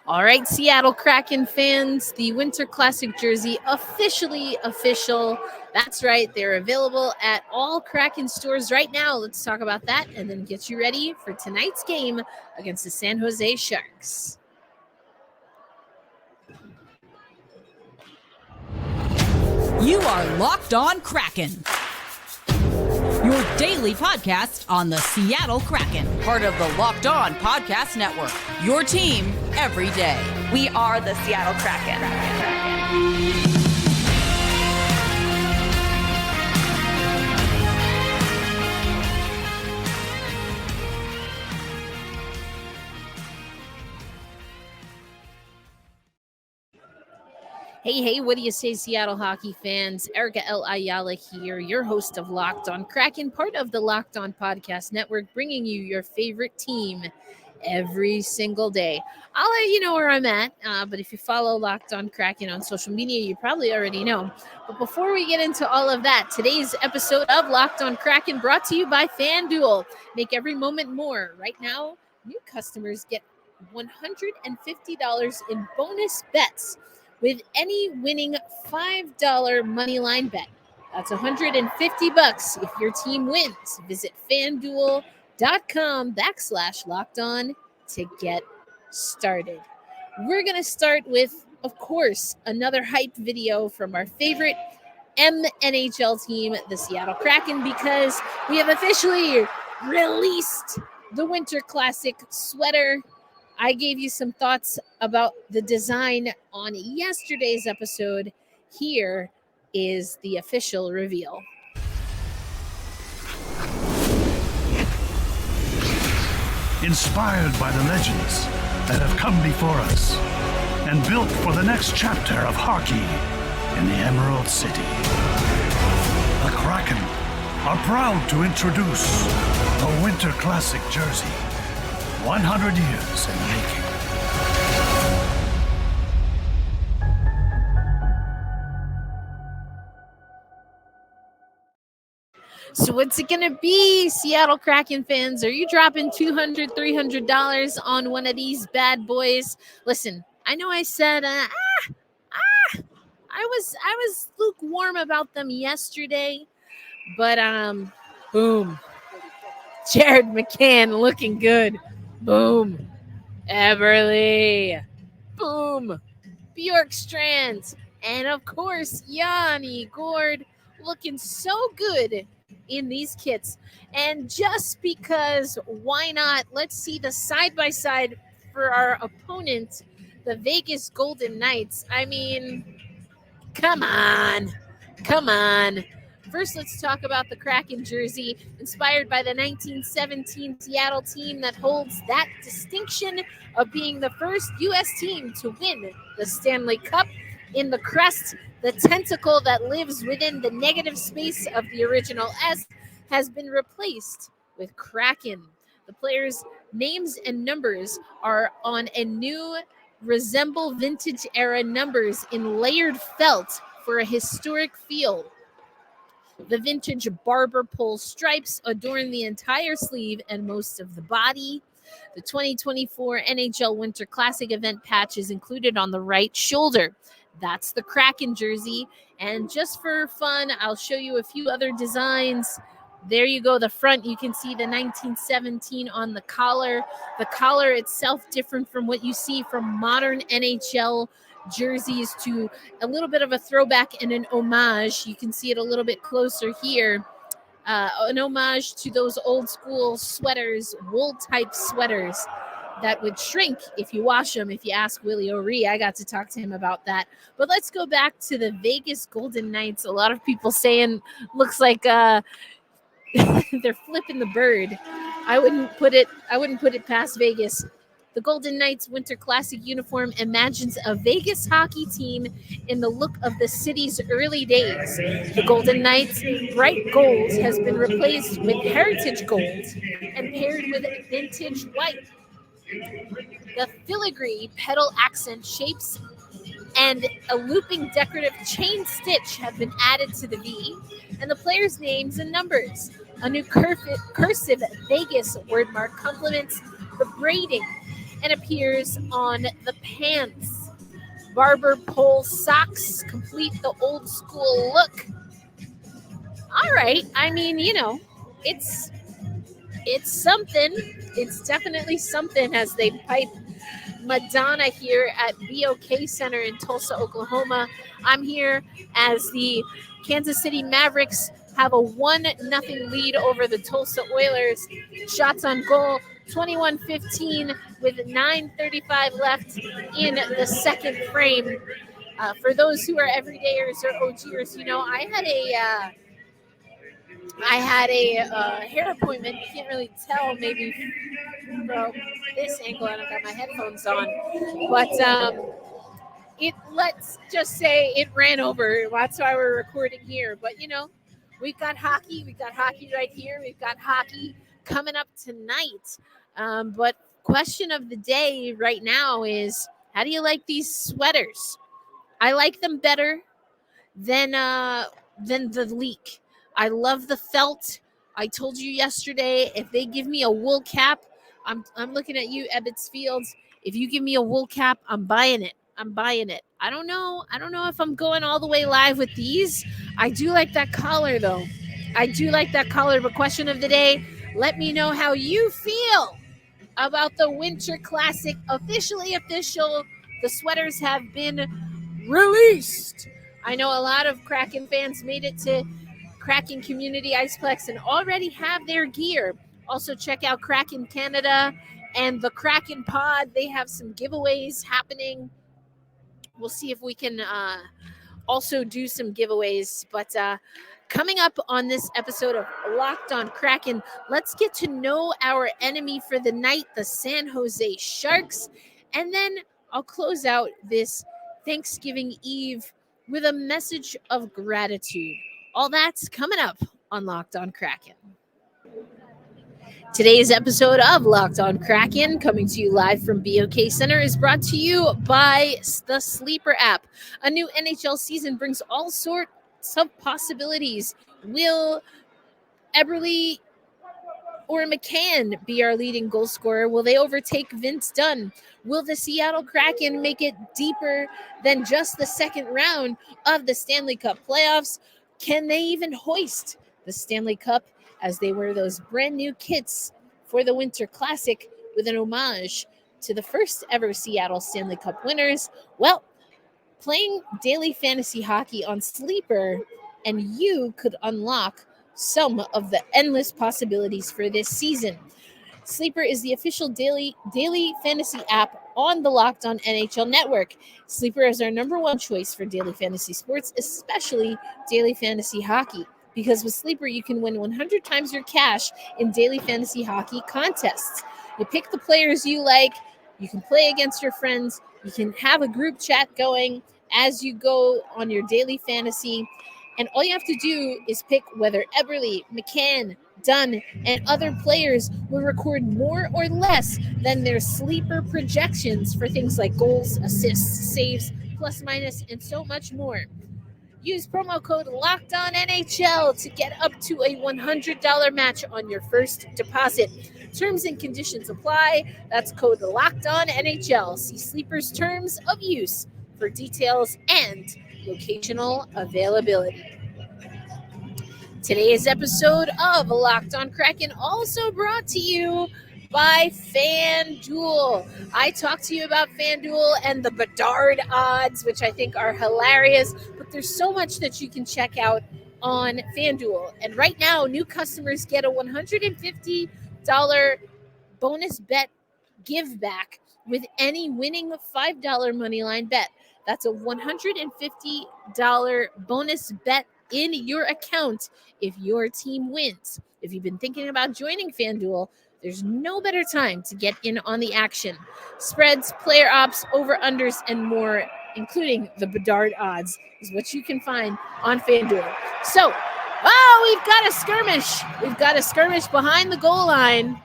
All right, Seattle Kraken fans, the Winter Classic jersey officially official. That's right, they're available at all Kraken stores right now. Let's talk about that and then get you ready for tonight's game against the San Jose Sharks. You are Locked On Kraken, your daily podcast on the Seattle Kraken, part of the Locked On Podcast Network, your team every day. We are the Seattle Kraken. Hey, what do you say, Seattle hockey fans? Erica L. Ayala here, your host of Locked On Kraken, part of the Locked On Podcast Network, bringing you your favorite team every single day. I'll let you know where I'm at, but if you follow Locked On Kraken on social media, you probably already know. But before we get into all of that, today's episode of Locked On Kraken brought to you by FanDuel. Make every moment more. Right now, new customers get $150 in bonus bets with any winning $5 moneyline bet. That's $150 if your team wins. Visit FanDuel.com/lockedon to get started. We're going to start with, of course, another hype video from our favorite NHL team, the Seattle Kraken, because we have officially released the Winter Classic sweater. I gave you some thoughts about the design on yesterday's episode. Here is the official reveal. Inspired by the legends that have come before us and built for the next chapter of hockey in the Emerald City, the Kraken are proud to introduce the Winter Classic jersey. 100 years in the making. So what's it going to be, Seattle Kraken fans? Are you dropping $200, $300 on one of these bad boys? Listen, I know I said, I was lukewarm about them yesterday, but boom. Jared McCann looking good. Boom. Everly. Boom. Bjorkstrand. And of course, Yanni Gord looking so good in these kits. And just because, why not? Let's see the side-by-side for our opponent, the Vegas Golden Knights. I mean, come on. First, let's talk about the Kraken jersey, inspired by the 1917 Seattle team that holds that distinction of being the first U.S. team to win the Stanley Cup. In the crest, the tentacle that lives within the negative space of the original S has been replaced with Kraken. The players' names and numbers are on a new resemble vintage-era numbers in layered felt for a historic feel. The vintage barber pole stripes adorn the entire sleeve and most of the body. The 2024 NHL Winter Classic event patch is included on the right shoulder. That's the Kraken jersey. And just for fun, I'll show you a few other designs. There you go. The front, you can see the 1917 on the collar. The collar itself different from what you see from modern NHL jerseys, to a little bit of a throwback and an homage. You can see it a little bit closer here. An homage to those old school sweaters, wool type sweaters that would shrink if you wash them. If you ask Willie O'Ree, I got to talk to him about that. But let's go back to the Vegas Golden Knights. A lot of people saying looks like they're flipping the bird. I wouldn't put it past Vegas. The Golden Knights Winter Classic uniform imagines a Vegas hockey team in the look of the city's early days. The Golden Knights' bright gold has been replaced with heritage gold and paired with vintage white. The filigree petal accent shapes and a looping decorative chain stitch have been added to the V, and the players' names and numbers. A new cursive Vegas wordmark complements the braiding and appears on the pants. Barber pole socks complete the old school look. All right. I mean, it's something. It's definitely something as they pipe Madonna here at BOK Center in Tulsa, Oklahoma. I'm here as the Kansas City Mavericks have a 1-0 lead over the Tulsa Oilers. Shots on goal, 21-15 with 9:35 left in the second frame. For those who are everydayers or OGers, I had a hair appointment. You can't really tell maybe from this angle. I don't got my headphones on, but let's just say it ran over. That's why we're recording here. But we've got hockey. We've got hockey right here. We've got hockey coming up tonight. But question of the day right now is, how do you like these sweaters? I like them better than the leak. I love the felt. I told you yesterday, if they give me a wool cap, I'm looking at you, Ebbets Fields. If you give me a wool cap, I'm buying it. I don't know if I'm going all the way live with these. I do like that collar, though. But question of the day, let me know how you feel about the Winter Classic. Officially official. The sweaters have been released. I know a lot of Kraken fans made it to Kraken Community Iceplex and already have their gear. Also, check out Kraken Canada and the Kraken Pod. They have some giveaways happening. We'll see if we can also do some giveaways. But coming up on this episode of Locked on Kraken, let's get to know our enemy for the night, the San Jose Sharks. And then I'll close out this Thanksgiving Eve with a message of gratitude. All that's coming up on Locked on Kraken. Today's episode of Locked on Kraken, coming to you live from BOK Center, is brought to you by the Sleeper app. A new NHL season brings all sorts of possibilities. Will Eberle or McCann be our leading goal scorer? Will they overtake Vince Dunn? Will the Seattle Kraken make it deeper than just the second round of the Stanley Cup playoffs? Can they even hoist the Stanley Cup as they wear those brand new kits for the Winter Classic with an homage to the first ever Seattle Stanley Cup winners? Well, playing daily fantasy hockey on Sleeper, and you could unlock some of the endless possibilities for this season. Sleeper is the official daily fantasy app on the Locked On NHL network. Sleeper is our number one choice for daily fantasy sports, especially daily fantasy hockey. Because with Sleeper, you can win 100 times your cash in daily fantasy hockey contests. You pick the players you like, you can play against your friends, you can have a group chat going as you go on your daily fantasy. And all you have to do is pick whether Eberle, McCann, Dunn, and other players will record more or less than their Sleeper projections for things like goals, assists, saves, plus minus, and so much more. Use promo code LOCKEDONNHL to get up to a $100 match on your first deposit. Terms and conditions apply. That's code LOCKEDONNHL. See Sleeper's terms of use for details and locational availability. Today's episode of Locked on Kraken also brought to you by FanDuel. I talked to you about FanDuel and the Bedard odds, which I think are hilarious, but there's so much that you can check out on FanDuel. And right now, new customers get a $150 bonus bet give back with any winning $5 moneyline bet. That's a $150 bonus bet in your account if your team wins. If you've been thinking about joining FanDuel, there's no better time to get in on the action. Spreads, player ops, over-unders, and more, including the Bedard odds, is what you can find on FanDuel. So, we've got a skirmish. We've got a skirmish behind the goal line.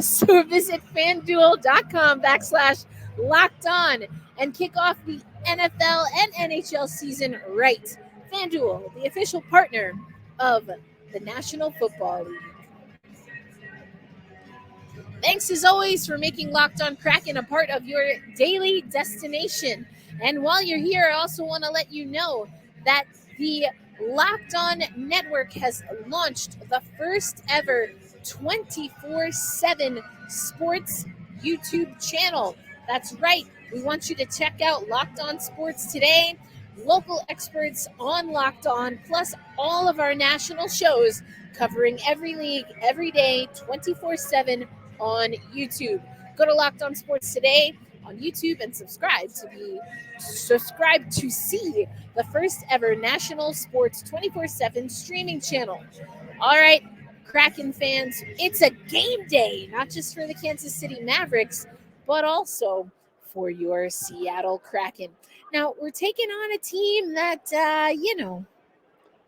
So visit FanDuel.com/LockedOn and kick off the NFL and NHL season right. FanDuel, the official partner of the National Football League. Thanks as always for making Locked On Kraken a part of your daily destination. And while you're here, I also want to let you know that the Locked On Network has launched the first ever 24/7 sports YouTube channel. That's right. We want you to check out Locked On Sports Today, local experts on Locked On, plus all of our national shows covering every league, every day, 24/7 on YouTube. Go to Locked On Sports Today on YouTube and subscribe to see the first ever national sports 24/7 streaming channel. All right, Kraken fans, it's a game day, not just for the Kansas City Mavericks, but also for your Seattle Kraken. Now, we're taking on a team that,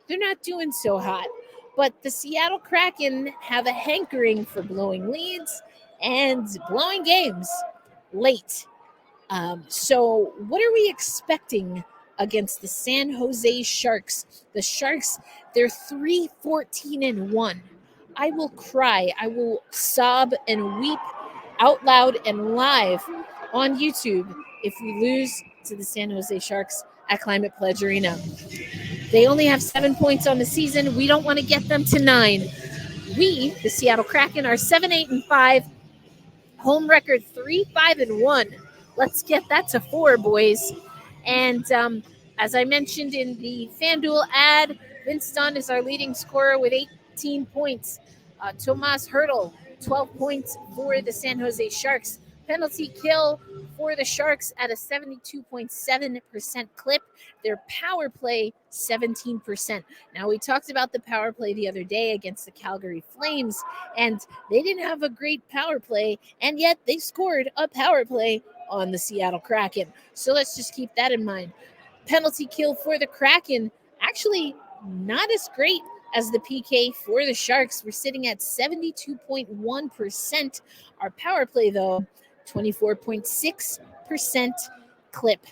they're not doing so hot. But the Seattle Kraken have a hankering for blowing leads and blowing games late. So what are we expecting against the San Jose Sharks? The Sharks, they're 3-14-1. I will cry. I will sob and weep out loud and live on YouTube if we lose to the San Jose Sharks at Climate Pledge Arena. They only have 7 points on the season. We don't want to get them to 9. We, the Seattle Kraken, are 7-8-5. Home record 3-5-1. Let's get that to 4, boys. And as I mentioned in the FanDuel ad, Vince Dunn is our leading scorer with 18 points. Tomas Hertl, 12 points for the San Jose Sharks. Penalty kill for the Sharks at a 72.7% clip. Their power play, 17%. Now, we talked about the power play the other day against the Calgary Flames, and they didn't have a great power play, and yet they scored a power play on the Seattle Kraken. So let's just keep that in mind. Penalty kill for the Kraken, actually not as great as the PK for the Sharks. We're sitting at 72.1%. Our power play, though, 24.6% clip.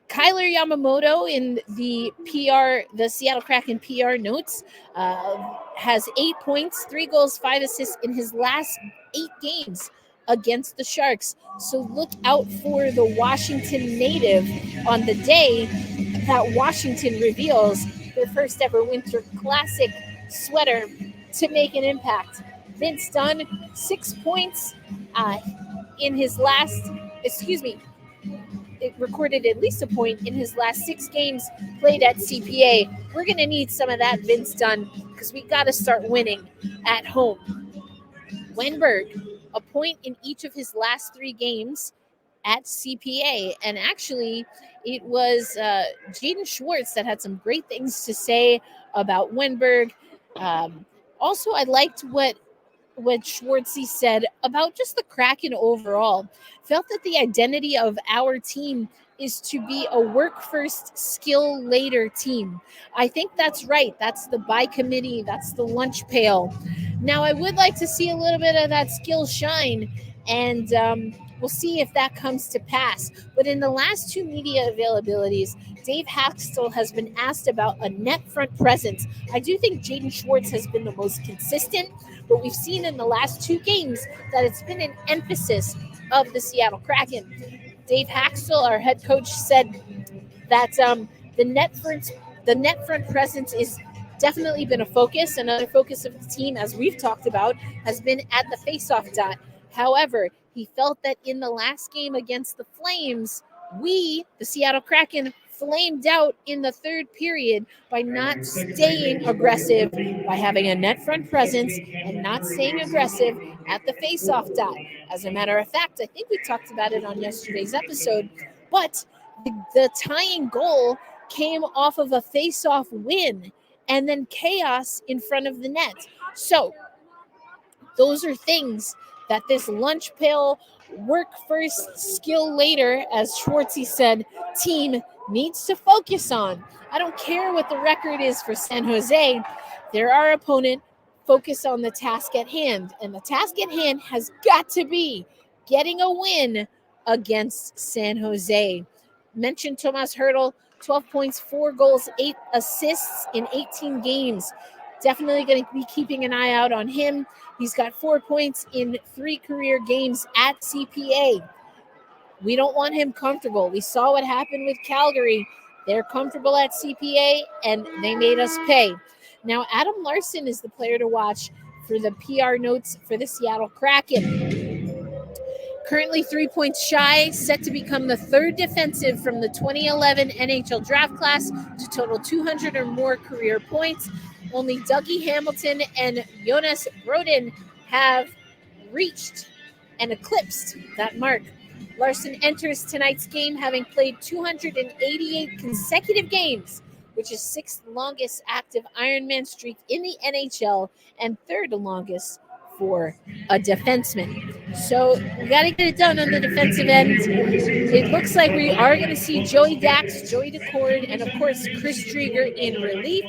Kyler Yamamoto in the Seattle Kraken PR notes, has 8 points, 3 goals, 5 assists in his last 8 games against the Sharks. So look out for the Washington native on the day that Washington reveals their first ever Winter Classic sweater to make an impact. Vince Dunn, 6 points in his last, it recorded at least a point in his last 6 games played at CPA. We're going to need some of that, Vince Dunn, because we got to start winning at home. Wenberg, a point in each of his last 3 games at CPA. And actually, it was Jaden Schwartz that had some great things to say about Wenberg. Also, I liked what Schwartzy said about just the Kraken overall. Felt that the identity of our team is to be a work first, skill later team. I think that's right. That's the by committee. That's the lunch pail. Now, I would like to see a little bit of that skill shine, and we'll see if that comes to pass. But in the last 2 media availabilities, Dave Haxtell has been asked about a net front presence. I do think Jaden Schwartz has been the most consistent, but we've seen in the last 2 games that it's been an emphasis of the Seattle Kraken. Dave Haxtell, our head coach, said that the net front presence is definitely been a focus. Another focus of the team, as we've talked about, has been at the faceoff dot. However, he felt that in the last game against the Flames, we, the Seattle Kraken, flamed out in the third period by not staying aggressive, by having a net front presence and not staying aggressive at the faceoff dot. As a matter of fact, I think we talked about it on yesterday's episode, but the tying goal came off of a faceoff win and then chaos in front of the net. So those are things that this lunch pail, work first, skill later, as Schwartzy said, team needs to focus on. I don't care what the record is for San Jose. They're our opponent. Focus on the task at hand. And the task at hand has got to be getting a win against San Jose. Mentioned Tomas Hertl, 12 points, 4 goals, 8 assists in 18 games. Definitely going to be keeping an eye out on him. He's got 4 points in 3 career games at CPA. We don't want him comfortable. We saw what happened with Calgary. They're comfortable at CPA, and they made us pay. Now, Adam Larson is the player to watch for the PR notes for the Seattle Kraken. Currently 3 points shy, set to become the third defensive from the 2011 NHL draft class to total 200 or more career points. Only Dougie Hamilton and Jonas Brodin have reached and eclipsed that mark. Larson enters tonight's game having played 288 consecutive games, which is 6th longest active Ironman streak in the NHL and 3rd longest for a defenseman. So we got to get it done on the defensive end. It looks like we are going to see Joey Dax, Joey Decord, and of course Chris Drieger in relief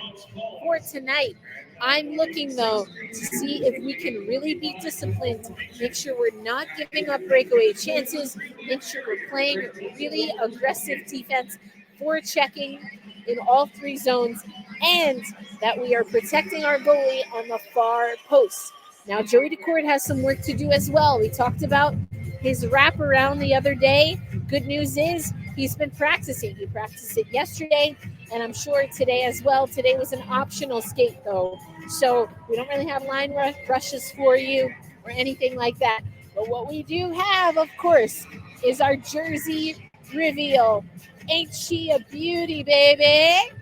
for tonight. I'm looking, though, to see if we can really be disciplined, make sure we're not giving up breakaway chances, make sure we're playing really aggressive defense, forechecking in all 3 zones, and that we are protecting our goalie on the far post. Now, Joey Decord has some work to do as well. We talked about his wraparound the other day. Good news is he's been practicing. He practiced it yesterday, and I'm sure today as well. Today was an optional skate, though, so we don't really have line rushes for you or anything like that. But what we do have, of course, is our jersey reveal. Ain't she a beauty, baby?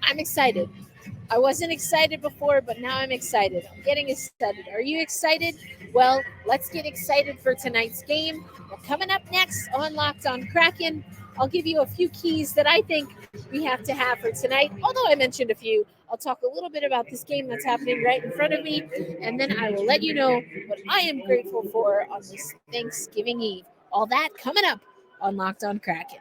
I'm excited. I wasn't excited before, but now I'm excited. I'm getting excited. Are you excited? Well, let's get excited for tonight's game. Well, coming up next on Locked On Kraken, I'll give you a few keys that I think we have to have for tonight. Although I mentioned a few, I'll talk a little bit about this game that's happening right in front of me, and then I will let you know what I am grateful for on this Thanksgiving Eve. All that coming up on Locked On Kraken.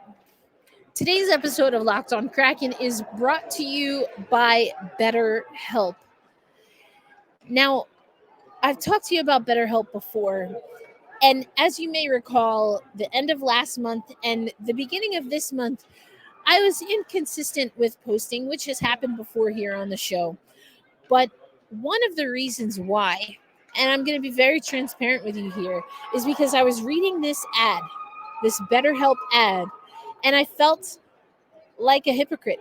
Today's episode of Locked On Kraken is brought to you by BetterHelp. Now, I've talked to you about BetterHelp before, and as you may recall, the end of last month and the beginning of this month, I was inconsistent with posting, which has happened before here on the show. But one of the reasons why, and I'm going to be very transparent with you here, is because I was reading this ad, this BetterHelp ad, and I felt like a hypocrite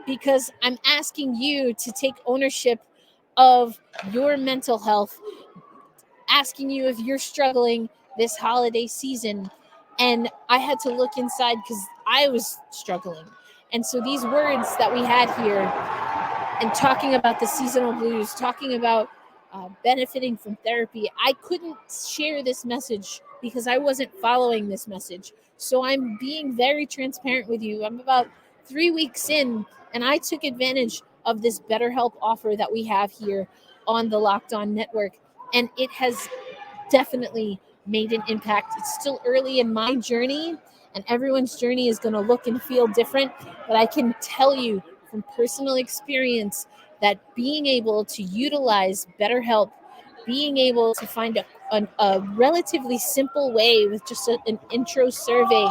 because I'm asking you to take ownership of your mental health, asking you if you're struggling this holiday season. And I had to look inside because I was struggling. And so these words that we had here and talking about the seasonal blues, talking about benefiting from therapy, I couldn't share this message because I wasn't following this message. So I'm being very transparent with you. I'm about 3 weeks in, and I took advantage of this BetterHelp offer that we have here on the Locked On Network, and it has definitely made an impact. It's still early in my journey, and everyone's journey is going to look and feel different, but I can tell you from personal experience that being able to utilize BetterHelp, being able to find a relatively simple way with just an intro survey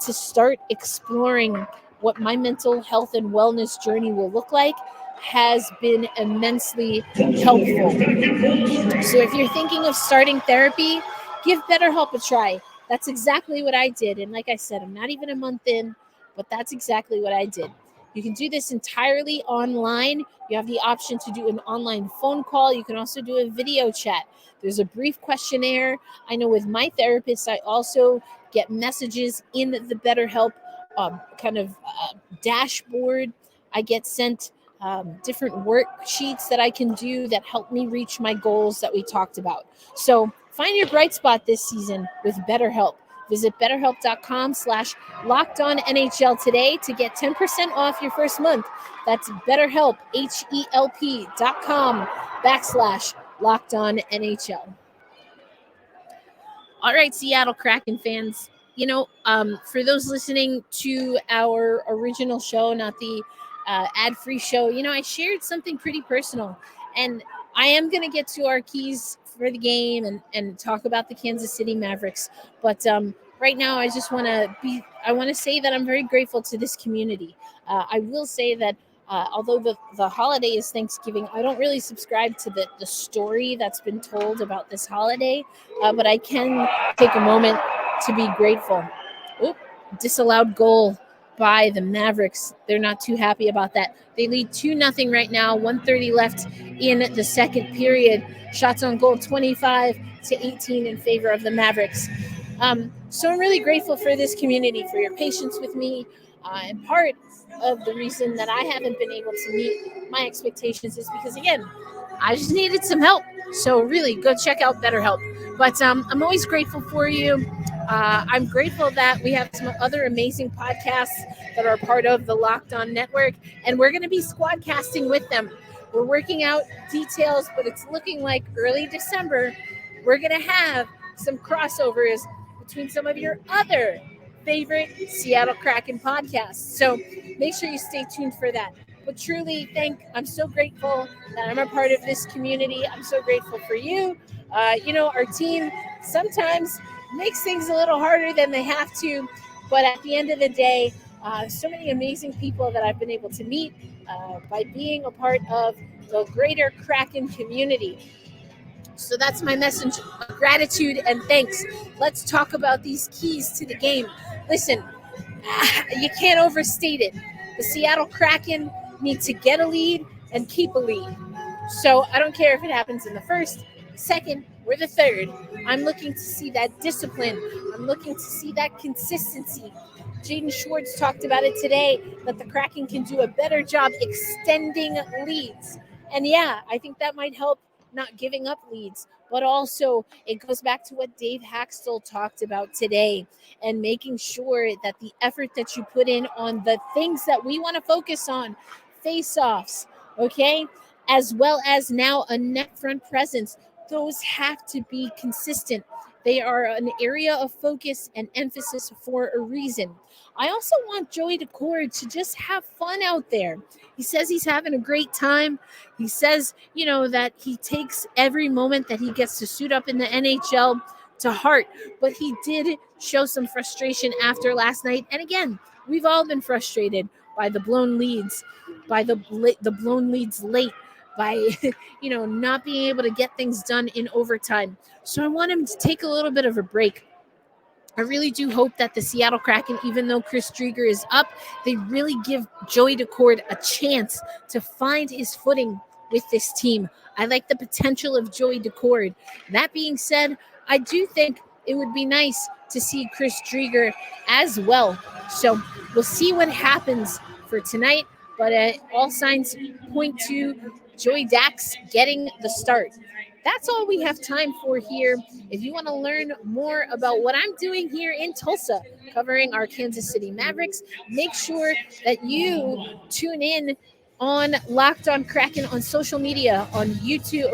to start exploring what my mental health and wellness journey will look like has been immensely helpful. So if you're thinking of starting therapy, give BetterHelp a try. That's exactly what I did. And like I said, I'm not even a month in, but that's exactly what I did. You can do this entirely online. You have the option to do an online phone call. You can also do a video chat. There's a brief questionnaire. I know with my therapist, I also get messages in the BetterHelp dashboard. I get sent different worksheets that I can do that help me reach my goals that we talked about. So find your bright spot this season with BetterHelp. Visit BetterHelp.com/LockedOnNHL today to get 10% off your first month. That's BetterHelp, HELP.com/LockedOnNHL. All right, Seattle Kraken fans. For those listening to our original show, not the ad-free show, I shared something pretty personal. And I am going to get to our keys for the game and talk about the Kansas City Mavericks. But right now, I just want to say that I'm very grateful to this community. I will say that Although the holiday is Thanksgiving, I don't really subscribe to the story that's been told about this holiday, but I can take a moment to be grateful. Oop, disallowed goal by the Mavericks. They're not too happy about that. They lead 2-0 right now, 1:30 left in the second period. Shots on goal 25-18 in favor of the Mavericks. So I'm really grateful for this community, for your patience with me. And part of the reason that I haven't been able to meet my expectations is because, again, I just needed some help. So really, go check out BetterHelp. But I'm always grateful for you. I'm grateful that we have some other amazing podcasts that are part of the Locked On Network, and we're going to be squadcasting with them. We're working out details, but it's looking like early December, we're going to have some crossovers between some of your other favorite Seattle Kraken podcasts. So make sure you stay tuned for that. But truly, I'm so grateful that I'm a part of this community. I'm so grateful for you. Our team sometimes makes things a little harder than they have to, but at the end of the day, so many amazing people that I've been able to meet by being a part of the greater Kraken community. So that's my message of gratitude and thanks. Let's talk about these keys to the game. Listen, you can't overstate it. The Seattle Kraken need to get a lead and keep a lead. So I don't care if it happens in the first, second, or the third. I'm looking to see that discipline. I'm looking to see that consistency. Jaden Schwartz talked about it today, that the Kraken can do a better job extending leads. And yeah, I think that might help not giving up leads, but also it goes back to what Dave Haxtell talked about today and making sure that the effort that you put in on the things that we want to focus on, face-offs, okay, as well as now a net front presence, those have to be consistent. They are an area of focus and emphasis for a reason. I also want Joey Decord to just have fun out there. He says he's having a great time. He says, that he takes every moment that he gets to suit up in the NHL to heart. But he did show some frustration after last night. And again, we've all been frustrated by the blown leads, by the blown leads late, by not being able to get things done in overtime. So I want him to take a little bit of a break. I really do hope that the Seattle Kraken, even though Chris Drieger is up, they really give Joey Decord a chance to find his footing with this team. I like the potential of Joey Decord. That being said, I do think it would be nice to see Chris Drieger as well. So we'll see what happens for tonight, but all signs point to Joey Dax getting the start. That's all we have time for here. If you want to learn more about what I'm doing here in Tulsa, covering our Kansas City Mavericks, make sure that you tune in on Locked On Kraken on social media, on YouTube,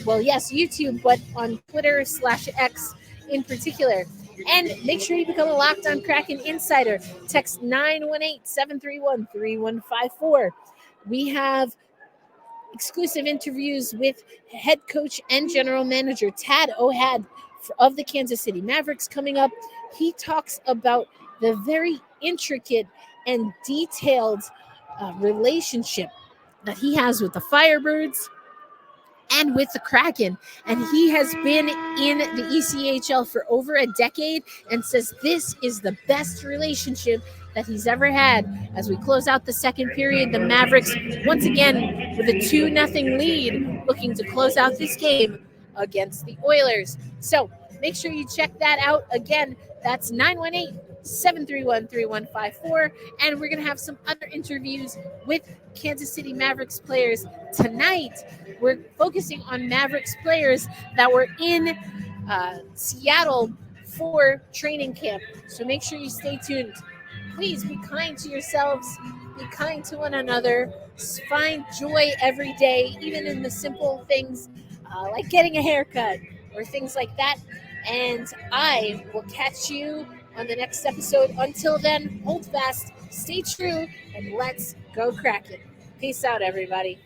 YouTube, but on Twitter/X in particular. And make sure you become a Locked On Kraken insider. Text 918-731-3154. We have exclusive interviews with head coach and general manager Tad O'Had of the Kansas City Mavericks coming up. He talks about the very intricate and detailed relationship that he has with the Firebirds and with the Kraken. And he has been in the ECHL for over a decade and says this is the best relationship that he's ever had. As we close out the second period, the Mavericks, once again, with a 2-0 lead, looking to close out this game against the Oilers. So make sure you check that out. Again, that's 918-731-3154. And we're going to have some other interviews with Kansas City Mavericks players tonight. We're focusing on Mavericks players that were in Seattle for training camp. So make sure you stay tuned. Please be kind to yourselves. Be kind to one another. Find joy every day, even in the simple things like getting a haircut or things like that. And I will catch you on the next episode. Until then, hold fast, stay true, and let's go Kraken. Peace out, everybody.